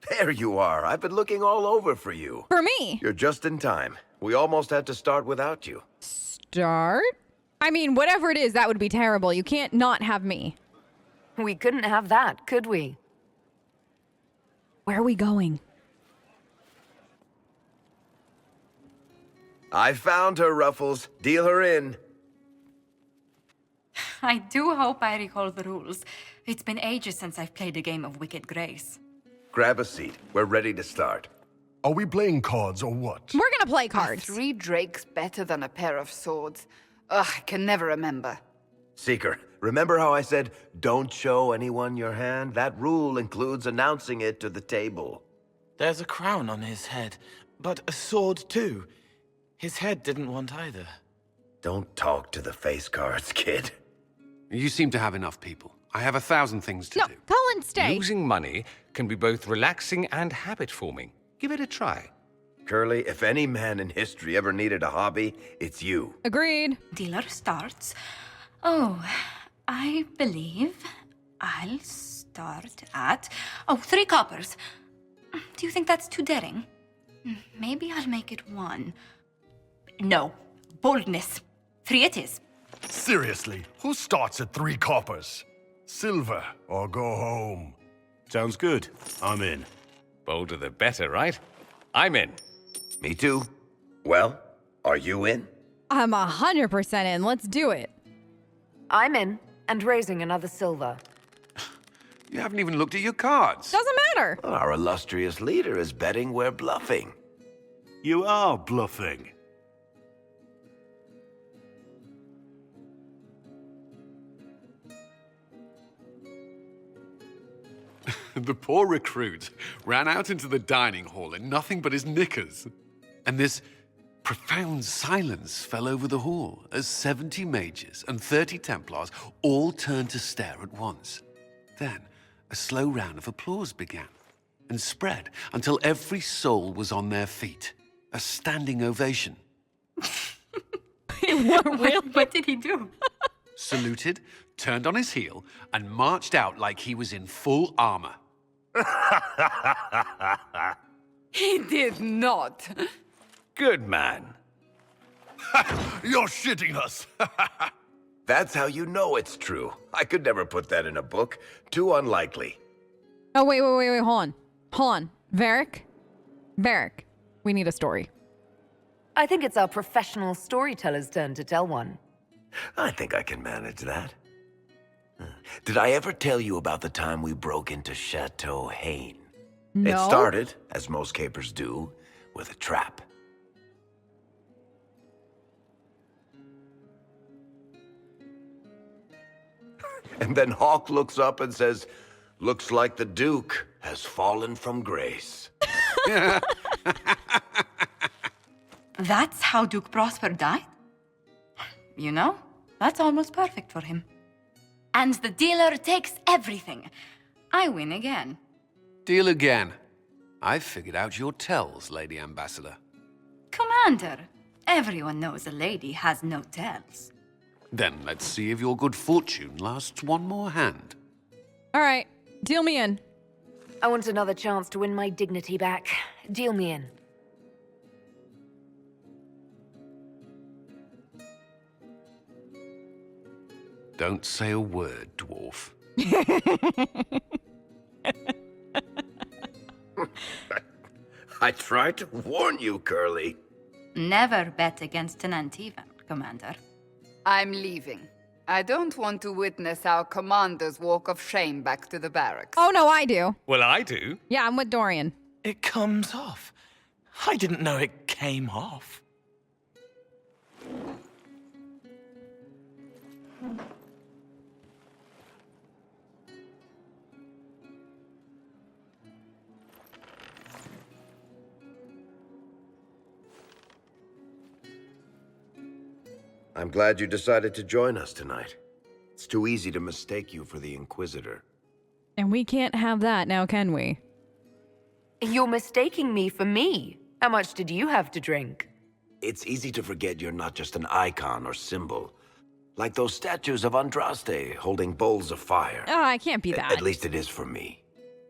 There you are. I've been looking all over for you. For me. You're just in time. We almost had to start without you. Start? I mean, whatever it is, that would be terrible. You can't not have me. We couldn't have that, could we? Where are we going? I found her, Ruffles. Deal her in. I do hope I recall the rules. It's been ages since I've played a game of Wicked Grace. Grab a seat. We're ready to start. Are we playing cards or what? We're gonna play Are cards. 3 drakes better than a pair of swords? Ugh, I can never remember. Seeker, remember how I said, don't show anyone your hand? That rule includes announcing it to the table. There's a crown on his head, but a sword too. His head didn't want either. Don't talk to the face cards, kid. You seem to have enough people. I have 1,000 things to No, do. Colin, stay. Losing money can be both relaxing and habit-forming. Give it a try. Curly, if any man in history ever needed a hobby, it's you. Agreed. Dealer starts. Oh, I believe I'll start at... Oh, 3 coppers. Do you think that's too daring? Maybe I'll make it 1. No. Boldness. 3 it is. Seriously, who starts at 3 coppers? Silver or go home? Sounds good. I'm in. Bolder the better, right? I'm in. Me too. Well, are you in? I'm 100% in. Let's do it. I'm in, and raising another silver. You haven't even looked at your cards. Doesn't matter. Our illustrious leader is betting we're bluffing. You are bluffing. The poor recruit ran out into the dining hall in nothing but his knickers. And this profound silence fell over the hall as 70 mages and 30 Templars all turned to stare at once. Then a slow round of applause began and spread until every soul was on their feet. A standing ovation. What did he do? Saluted, turned on his heel, and marched out like he was in full armor. He did not. Good man. You're shitting us! That's how you know it's true. I could never put that in a book. Too unlikely. Oh, wait. Hold on. Varric. We need a story. I think it's our professional storyteller's turn to tell one. I think I can manage that. Did I ever tell you about the time we broke into Chateau Hain? No. It started, as most capers do, with a trap. And then Hawk looks up and says, "Looks like the Duke has fallen from grace." That's how Duke Prosper died? You know, that's almost perfect for him. And the dealer takes everything. I win again. Deal again. I've figured out your tells, Lady Ambassador. Commander, everyone knows a lady has no tells. Then let's see if your good fortune lasts one more hand. All right. Deal me in. I want another chance to win my dignity back. Deal me in. Don't say a word, dwarf. I tried to warn you, Curly. Never bet against an Antivan, Commander. I'm leaving. I don't want to witness our commander's walk of shame back to the barracks. Oh, no, I do. Well, I do. Yeah, I'm with Dorian. It comes off. I didn't know it came off. I'm glad you decided to join us tonight. It's too easy to mistake you for the Inquisitor. And we can't have that now, can we? You're mistaking me for me. How much did you have to drink? It's easy to forget you're not just an icon or symbol. Like those statues of Andraste holding bowls of fire. Oh, I can't be that. At least it is for me.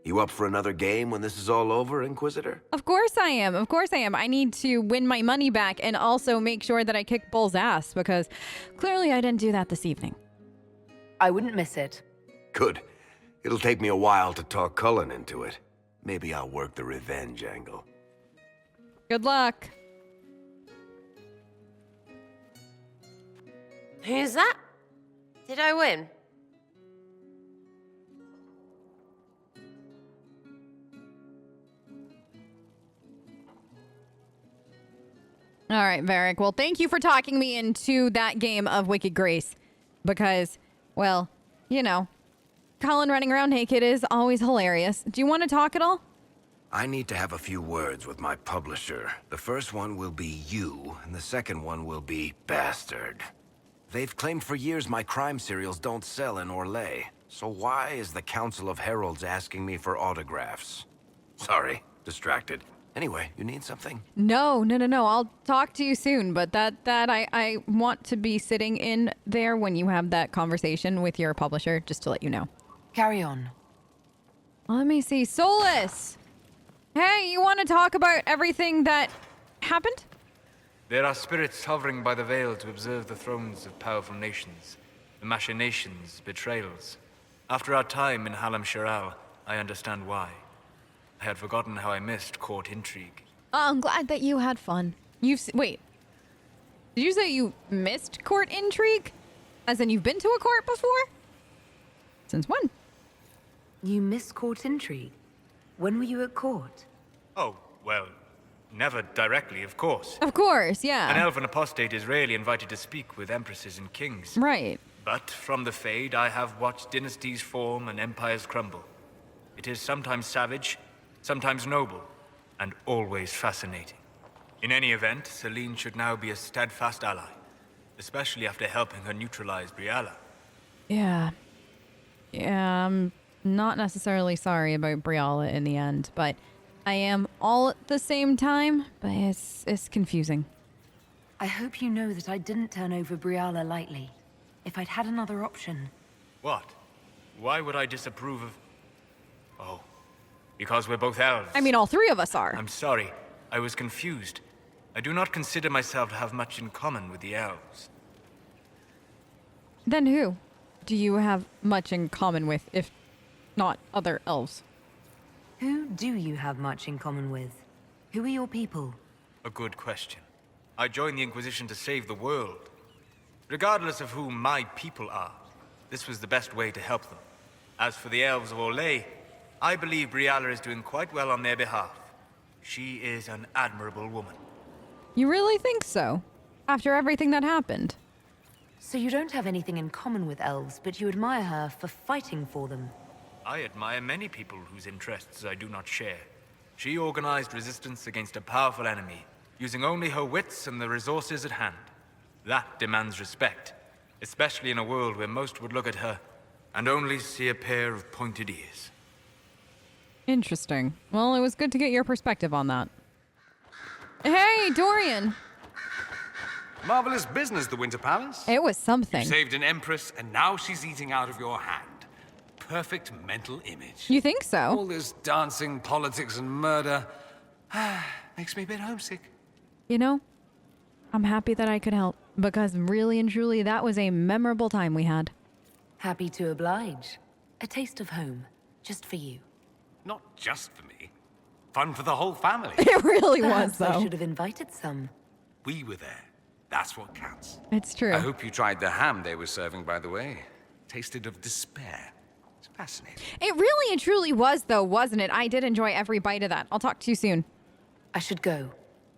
You up for another game when this is all over, Inquisitor? Of course I am. Of course I am. I need to win my money back and also make sure that I kick Bull's ass because clearly I didn't do that this evening. I wouldn't miss it. Good. It'll take me a while to talk Cullen into it. Maybe I'll work the revenge angle. Good luck. Who's that? Did I win? All right, Varric. Well, thank you for talking me into that game of Wicked Grace. Because, well, you know, Colin running around naked is always hilarious. Do you want to talk at all? I need to have a few words with my publisher. The first one will be you, and the second one will be Bastard. They've claimed for years my crime serials don't sell in Orlais. So why is the Council of Heralds asking me for autographs? Sorry, distracted. Anyway, you need something? No. I'll talk to you soon, but I want to be sitting in there when you have that conversation with your publisher, just to let you know. Carry on. Let me see. Solus! Hey, you want to talk about everything that happened? There are spirits hovering by the veil to observe the thrones of powerful nations, the machinations, betrayals. After our time in Halam Shiral, I understand why. I had forgotten how I missed court intrigue. Oh, I'm glad that you had fun. Wait. Did you say you missed court intrigue? As in you've been to a court before? Since when? You missed court intrigue? When were you at court? Oh, well, never directly, of course. Of course, yeah. An elven apostate is rarely invited to speak with empresses and kings. Right. But from the Fade, I have watched dynasties form and empires crumble. It is sometimes savage, sometimes noble, and always fascinating. In any event, Celine should now be a steadfast ally, especially after helping her neutralize Briala. Yeah, I'm not necessarily sorry about Briala in the end, but I am all at the same time, but it's confusing. I hope you know that I didn't turn over Briala lightly. If I'd had another option... What? Why would I disapprove of... Oh, because we're both elves. I mean, all three of us are. I'm sorry. I was confused. I do not consider myself to have much in common with the elves. Then who do you have much in common with, if not other elves? Who do you have much in common with? Who are your people? A good question. I joined the Inquisition to save the world. Regardless of who my people are, this was the best way to help them. As for the elves of Orlais, I believe Briala is doing quite well on their behalf. She is an admirable woman. You really think so? After everything that happened? So you don't have anything in common with elves, but you admire her for fighting for them. I admire many people whose interests I do not share. She organized resistance against a powerful enemy, using only her wits and the resources at hand. That demands respect, especially in a world where most would look at her and only see a pair of pointed ears. Interesting. Well, it was good to get your perspective on that. Hey, Dorian! Marvelous business, the Winter Palace. It was something. You saved an empress, and now she's eating out of your hand. Perfect mental image. You think so? All this dancing, politics, and murder makes me a bit homesick. You know, I'm happy that I could help, because really and truly, that was a memorable time we had. Happy to oblige. A taste of home, just for you. Not just for me. Fun for the whole family. It really Perhaps was, though. I should have invited some. We were there. That's what counts. It's true. I hope you tried the ham they were serving, by the way. Tasted of despair. It's fascinating. It really and truly was, though, wasn't it? I did enjoy every bite of that. I'll talk to you soon. I should go.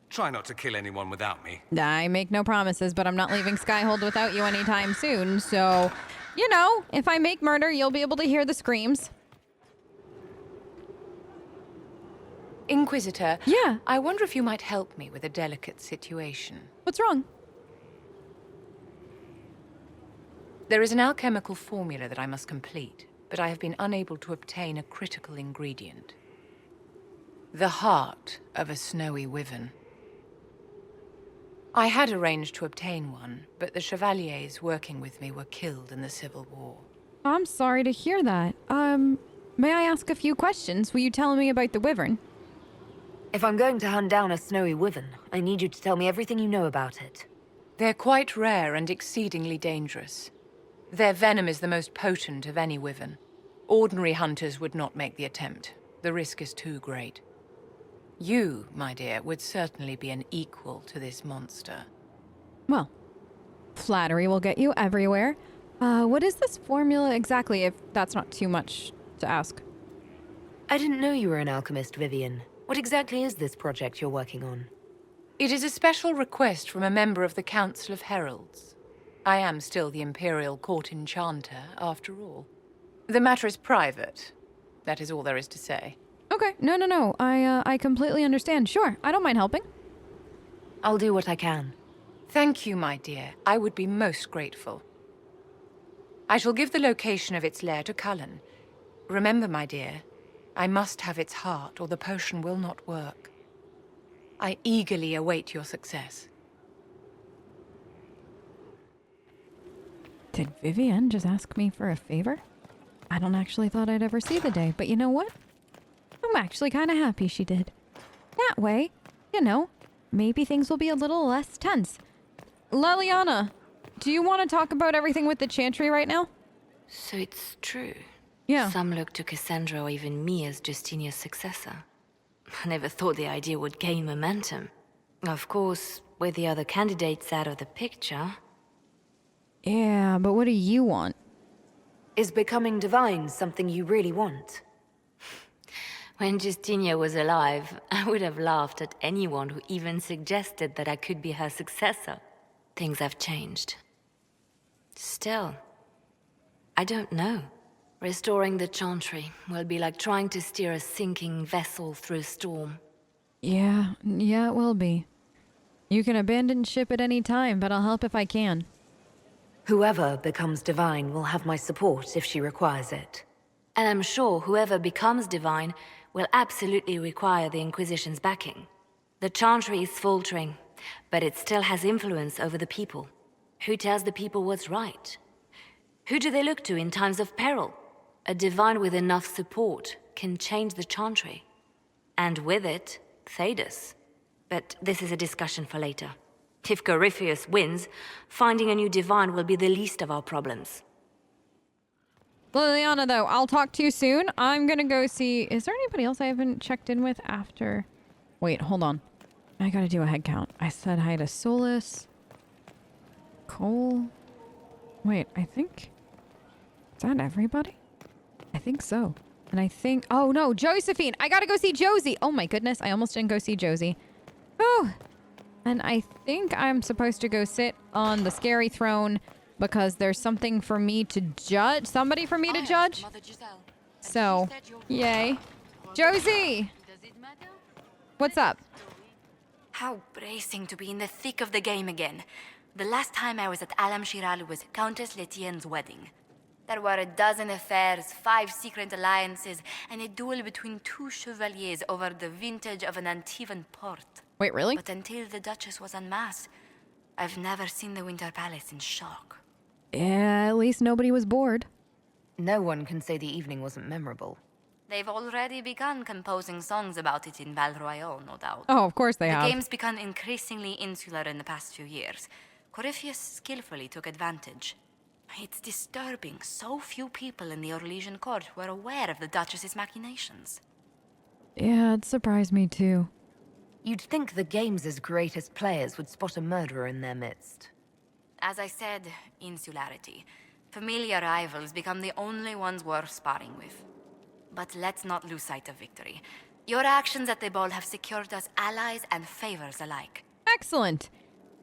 Try not to kill anyone without me. I make no promises, but I'm not leaving Skyhold without you anytime soon, so, you know, if I make murder, you'll be able to hear the screams. Inquisitor. Yeah? I wonder if you might help me with a delicate situation. What's wrong? There is an alchemical formula that I must complete, but I have been unable to obtain a critical ingredient. The heart of a snowy wyvern. I had arranged to obtain one, but the chevaliers working with me were killed in the Civil War. I'm sorry to hear that. May I ask a few questions? Will you tell me about the wyvern? If I'm going to hunt down a snowy wyvern, I need you to tell me everything you know about it. They're quite rare and exceedingly dangerous. Their venom is the most potent of any wyvern. Ordinary hunters would not make the attempt. The risk is too great. You, my dear, would certainly be an equal to this monster. Well, flattery will get you everywhere. What is this formula exactly, if that's not too much to ask? I didn't know you were an alchemist, Vivienne. What exactly is this project you're working on? It is a special request from a member of the Council of Heralds. I am still the Imperial Court Enchanter, after all. The matter is private. That is all there is to say. Okay, no. I completely understand. Sure, I don't mind helping. I'll do what I can. Thank you, my dear. I would be most grateful. I shall give the location of its lair to Cullen. Remember, my dear, I must have its heart, or the potion will not work. I eagerly await your success. Did Vivienne just ask me for a favor? I don't actually thought I'd ever see the day, but you know what? I'm actually kind of happy she did. That way, you know, maybe things will be a little less tense. Leliana, do you want to talk about everything with the Chantry right now? So it's true. Yeah. Some look to Cassandra or even me as Justinia's successor. I never thought the idea would gain momentum. Of course, with the other candidates out of the picture... Yeah, but what do you want? Is becoming divine something you really want? When Justinia was alive, I would have laughed at anyone who even suggested that I could be her successor. Things have changed. Still, I don't know. Restoring the Chantry will be like trying to steer a sinking vessel through a storm. Yeah, it will be. You can abandon ship at any time, but I'll help if I can. Whoever becomes divine will have my support if she requires it. And I'm sure whoever becomes divine will absolutely require the Inquisition's backing. The Chantry is faltering, but it still has influence over the people. Who tells the people what's right? Who do they look to in times of peril? A divine with enough support can change the Chantry. And with it, Thedas. But this is a discussion for later. If Corypheus wins, finding a new divine will be the least of our problems. Liliana, though, I'll talk to you soon. I'm gonna go see... Is there anybody else I haven't checked in with after... Wait, hold on. I gotta do a head count. I said hi to Solus. Cole. Wait, I think... Is that everybody? I think so. And I think... Oh, no, Josephine! I gotta go see Josie! Oh my goodness, I almost didn't go see Josie. Oh! And I think I'm supposed to go sit on the scary throne because there's something for me to judge. Somebody for me to judge. So, yay. Josie! What's up? How bracing to be in the thick of the game again. The last time I was at Alam Shiral was Countess Letienne's wedding. There were a dozen affairs, 5 secret alliances, and a duel between 2 chevaliers over the vintage of an Antivan port. Wait, really? But until the Duchess was unmasked, I've never seen the Winter Palace in shock. Yeah, at least nobody was bored. No one can say the evening wasn't memorable. They've already begun composing songs about it in Val Royale, no doubt. Oh, of course they have. The game's become increasingly insular in the past few years. Corypheus skillfully took advantage. It's disturbing so few people in the Orlesian court were aware of the Duchess's machinations. Yeah, it surprised me too. You'd think the game's greatest players would spot a murderer in their midst. As I said, insularity. Familiar rivals become the only ones worth sparring with. But let's not lose sight of victory. Your actions at the ball have secured us allies and favors alike. Excellent.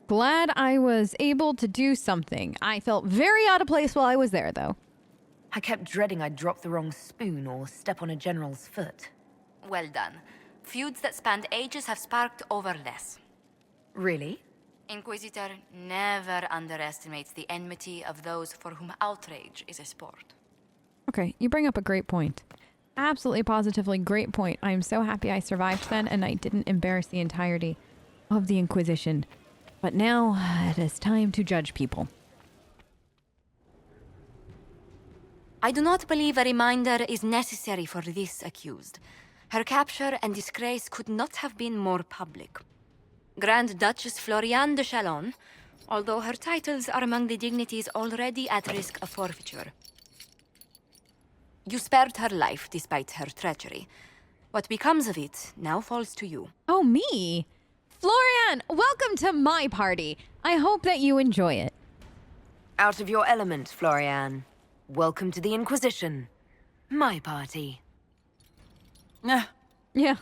Glad I was able to do something. I felt very out of place while I was there, though. I kept dreading I'd drop the wrong spoon or step on a general's foot. Well done. Feuds that spanned ages have sparked over less. Really? Inquisitor never underestimates the enmity of those for whom outrage is a sport. Okay, you bring up a great point. Absolutely, positively great point. I am so happy I survived then and I didn't embarrass the entirety of the Inquisition. But now it is time to judge people. I do not believe a reminder is necessary for this accused. Her capture and disgrace could not have been more public. Grand Duchess Floriane de Chalon, although her titles are among the dignities already at risk of forfeiture. You spared her life despite her treachery. What becomes of it now falls to you. Oh, me? Florian, welcome to my party. I hope that you enjoy it. Out of your element, Florian. Welcome to the Inquisition. My party. Yeah.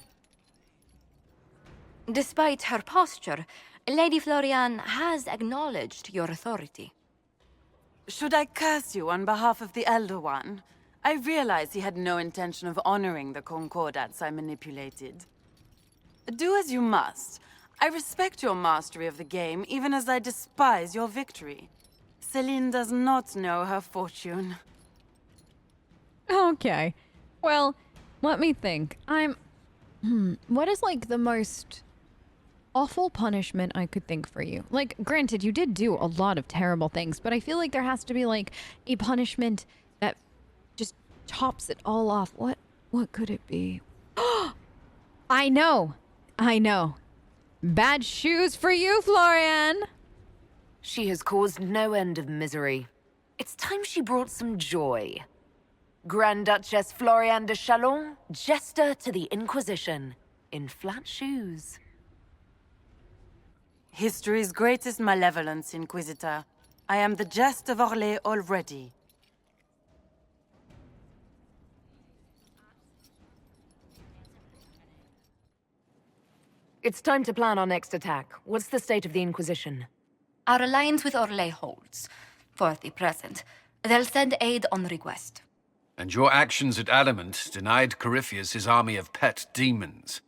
Despite her posture, Lady Floriane has acknowledged your authority. Should I curse you on behalf of the Elder One? I realize he had no intention of honoring the concordats I manipulated. Do as you must. I respect your mastery of the game, even as I despise your victory. Celine does not know her fortune. Okay. Well, let me think. What is, like, the most awful punishment I could think for you? Like, granted, you did do a lot of terrible things, but I feel like there has to be, like, a punishment that just tops it all off. What could it be? I know. Bad shoes for you, Florian. She has caused no end of misery. It's time she brought some joy. Grand Duchess Floriane de Chalon, jester to the Inquisition, in flat shoes. History's greatest malevolence, Inquisitor. I am the jest of Orlais already. It's time to plan our next attack. What's the state of the Inquisition? Our alliance with Orlais holds, for the present. They'll send aid on request. And your actions at Adamant denied Corypheus his army of pet demons.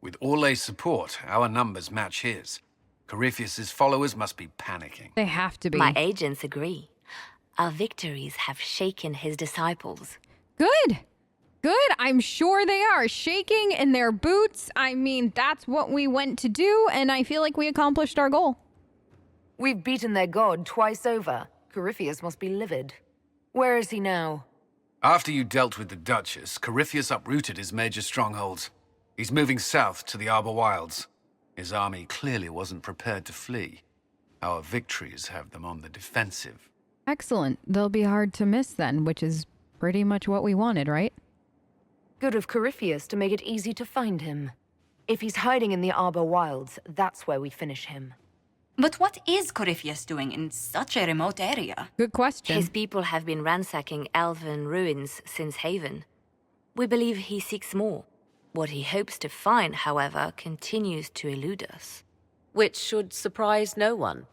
With Orlais' support, our numbers match his. Corypheus' followers must be panicking. They have to be. My agents agree. Our victories have shaken his disciples. Good. I'm sure they are. Shaking in their boots. I mean, that's what we went to do, and I feel like we accomplished our goal. We've beaten their god twice over. Corypheus must be livid. Where is he now? After you dealt with the Duchess, Corypheus uprooted his major strongholds. He's moving south to the Arbor Wilds. His army clearly wasn't prepared to flee. Our victories have them on the defensive. Excellent. They'll be hard to miss then, which is pretty much what we wanted, right? Good of Corypheus to make it easy to find him. If he's hiding in the Arbor Wilds, that's where we finish him. But what is Corypheus doing in such a remote area? Good question. His people have been ransacking elven ruins since Haven. We believe he seeks more. What he hopes to find, however, continues to elude us. Which should surprise no one.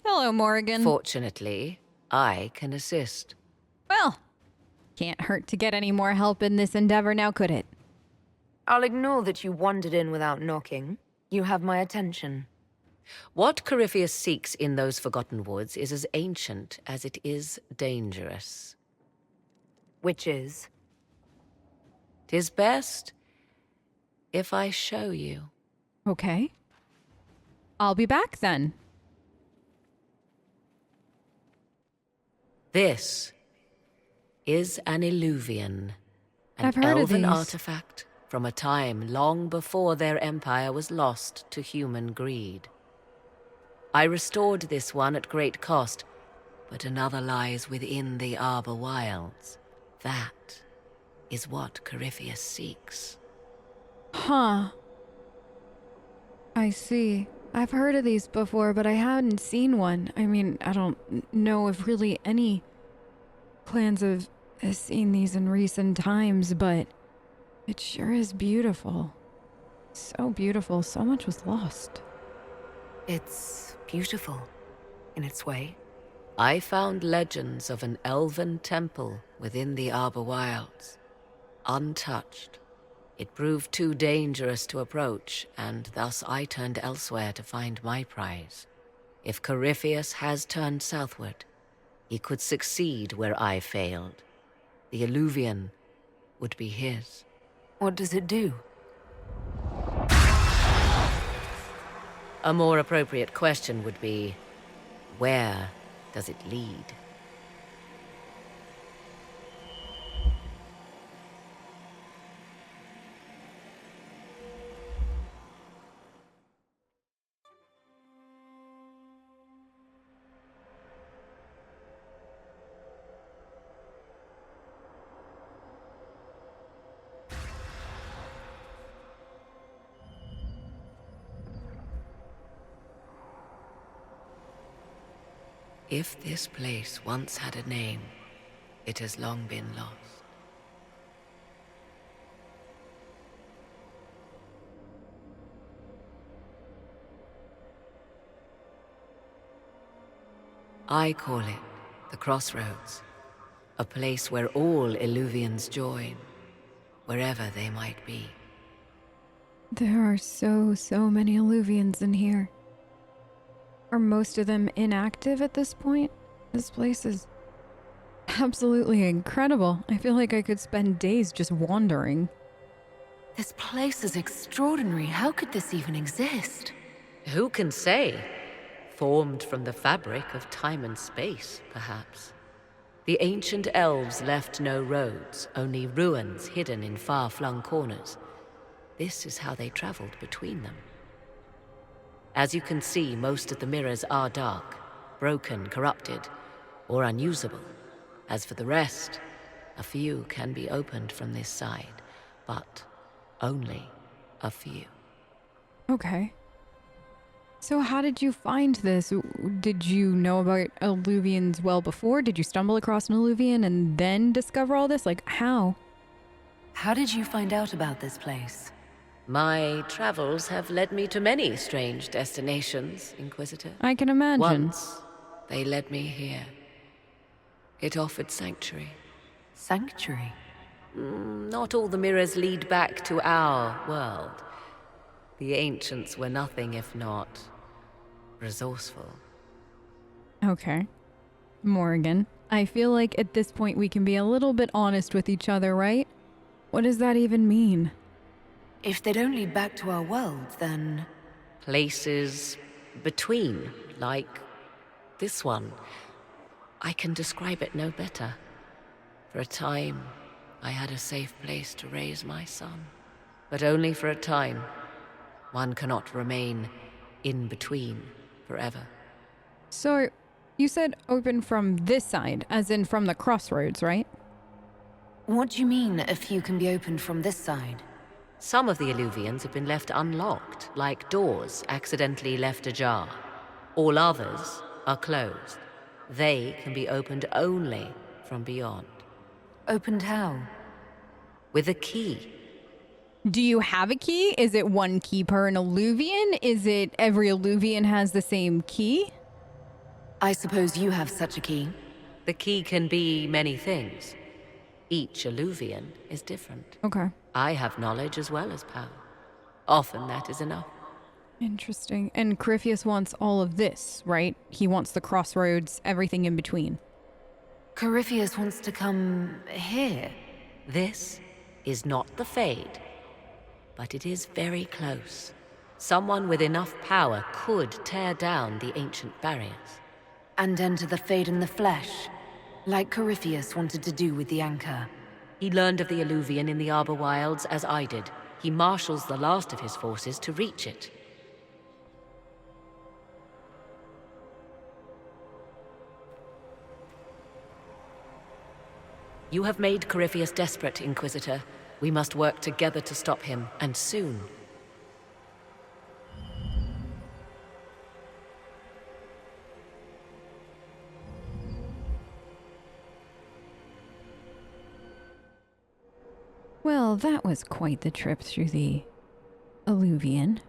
Hello, Morrigan. Fortunately, I can assist. Well, can't hurt to get any more help in this endeavor now, could it? I'll ignore that you wandered in without knocking. You have my attention. What Corypheus seeks in those forgotten woods is as ancient as it is dangerous. Which is? 'Tis best if I show you. Okay. I'll be back then. This is an Eluvian, I've an heard of elven these. artifact from a time long before their empire was lost to human greed. I restored this one at great cost, but another lies within the Arbor Wilds. That is what Corypheus seeks. Huh. I see. I've heard of these before, but I hadn't seen one. I mean, I don't know if really any clans have seen these in recent times, but it sure is beautiful. So beautiful. So much was lost. It's beautiful, in its way. I found legends of an elven temple within the Arbor Wilds, untouched. It proved too dangerous to approach, and thus I turned elsewhere to find my prize. If Corypheus has turned southward, he could succeed where I failed. The Eluvian would be his. What does it do? A more appropriate question would be, where does it lead? If this place once had a name, it has long been lost. I call it the crossroads, a place where all Eluvians join, wherever they might be. There are so many Eluvians in here. Are most of them inactive at this point? This place is absolutely incredible. I feel like I could spend days just wandering. This place is extraordinary. How could this even exist? Who can say? Formed from the fabric of time and space, perhaps. The ancient elves left no roads, only ruins hidden in far-flung corners. This is how they traveled between them. As you can see, most of the mirrors are dark, broken, corrupted, or unusable. As for the rest, a few can be opened from this side, but only a few. Okay. So how did you find this? Did you know about Eluvians well before? Did you stumble across an Eluvian and then discover all this? Like, how? How did you find out about this place? My travels have led me to many strange destinations, Inquisitor. I can imagine. Once, they led me here. It offered sanctuary. Sanctuary? Not all the mirrors lead back to our world. The ancients were nothing if not resourceful. Okay. Morrigan, I feel like at this point we can be a little bit honest with each other, right? What does that even mean? If they don't lead back to our world, then... Places between, like this one. I can describe it no better. For a time, I had a safe place to raise my son. But only for a time. One cannot remain in between forever. So, you said open from this side, as in from the crossroads, right? What do you mean, a few can be opened from this side? Some of the Eluvians have been left unlocked, like doors accidentally left ajar. All others are closed. They can be opened only from beyond. Opened how? With a key. Do you have a key? Is it one key per an Eluvian? Is it every Eluvian has the same key? I suppose you have such a key. The key can be many things. Each Eluvian is different. Okay. I have knowledge as well as power. Often that is enough. Interesting. And Corypheus wants all of this, right? He wants the crossroads, everything in between. Corypheus wants to come here. This is not the Fade, but it is very close. Someone with enough power could tear down the ancient barriers. And enter the Fade in the flesh, like Corypheus wanted to do with the Anchor. He learned of the Eluvian in the Arbor Wilds as I did. He marshals the last of his forces to reach it. You have made Corypheus desperate, Inquisitor. We must work together to stop him, and soon. Well, that was quite the trip through the Eluvian.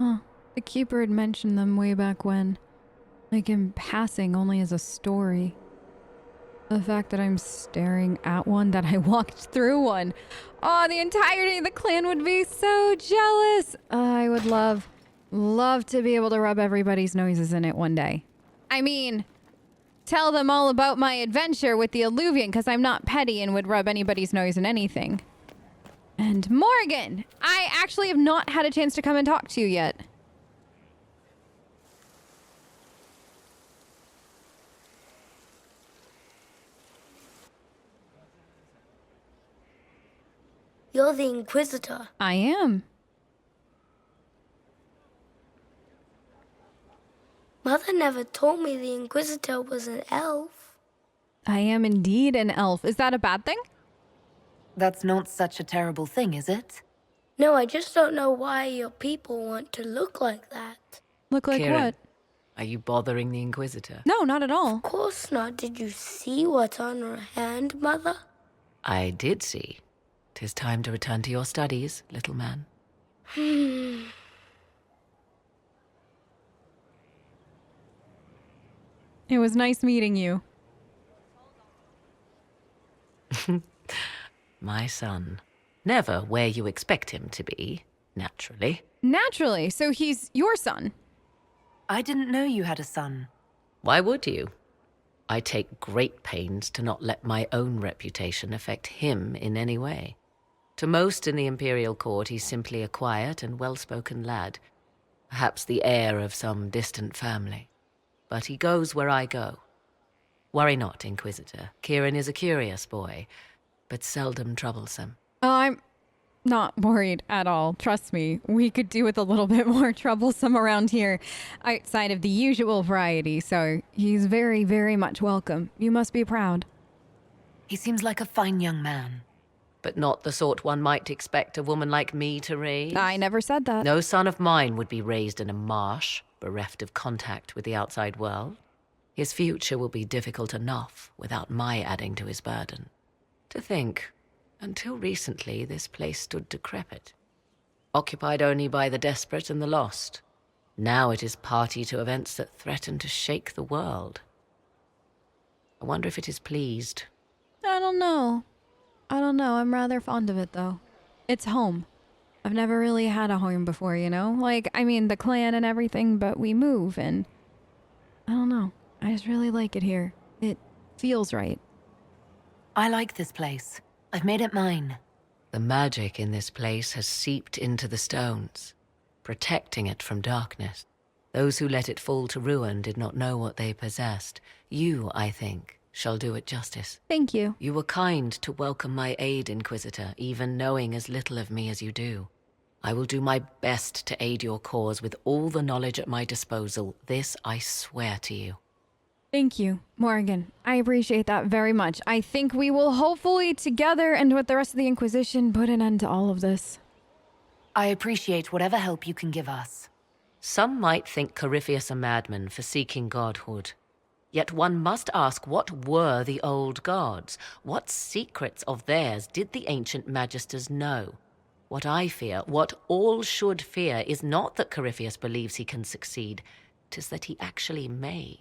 Huh. The Keeper had mentioned them way back when. Like in passing, only as a story. The fact that I'm staring at one, that I walked through one. Oh, the entirety of the clan would be so jealous. I would love to be able to rub everybody's noses in it one day. I mean, tell them all about my adventure with the Eluvian, because I'm not petty and would rub anybody's nose in anything. And Morrigan, I actually have not had a chance to come and talk to you yet. You're the Inquisitor. I am. Mother never told me the Inquisitor was an elf. I am indeed an elf. Is that a bad thing? That's not such a terrible thing, is it? No, I just don't know why your people want to look like that. Look like Kieran, what? Are you bothering the Inquisitor? No, not at all. Of course not. Did you see what's on her hand, Mother? I did see. 'Tis time to return to your studies, little man. It was nice meeting you. My son. Never where you expect him to be, naturally. Naturally, so he's your son. I didn't know you had a son. Why would you? I take great pains to not let my own reputation affect him in any way. To most in the Imperial Court, he's simply a quiet and well-spoken lad, perhaps the heir of some distant family. But he goes where I go. Worry not, Inquisitor. Kieran is a curious boy, but seldom troublesome. Oh, I'm not worried at all. Trust me, we could do with a little bit more troublesome around here, outside of the usual variety, so he's very, very much welcome. You must be proud. He seems like a fine young man. But not the sort one might expect a woman like me to raise. I never said that. No son of mine would be raised in a marsh, bereft of contact with the outside world. His future will be difficult enough without my adding to his burden. To think, until recently this place stood decrepit, occupied only by the desperate and the lost. Now it is party to events that threaten to shake the world. I wonder if it is pleased. I don't know. I'm rather fond of it, though. It's home. I've never really had a home before, you know? Like, I mean, the clan and everything, but we move, and I don't know. I just really like it here. It feels right. I like this place. I've made it mine. The magic in this place has seeped into the stones, protecting it from darkness. Those who let it fall to ruin did not know what they possessed. You, I think, shall do it justice. Thank you. You were kind to welcome my aid, Inquisitor, even knowing as little of me as you do. I will do my best to aid your cause with all the knowledge at my disposal. This I swear to you. Thank you, Morrigan. I appreciate that very much. I think we will hopefully together and with the rest of the Inquisition put an end to all of this. I appreciate whatever help you can give us. Some might think Corypheus a madman for seeking godhood. Yet one must ask, what were the old gods? What secrets of theirs did the ancient magisters know? What I fear, what all should fear, is not that Corypheus believes he can succeed. 'Tis that he actually may.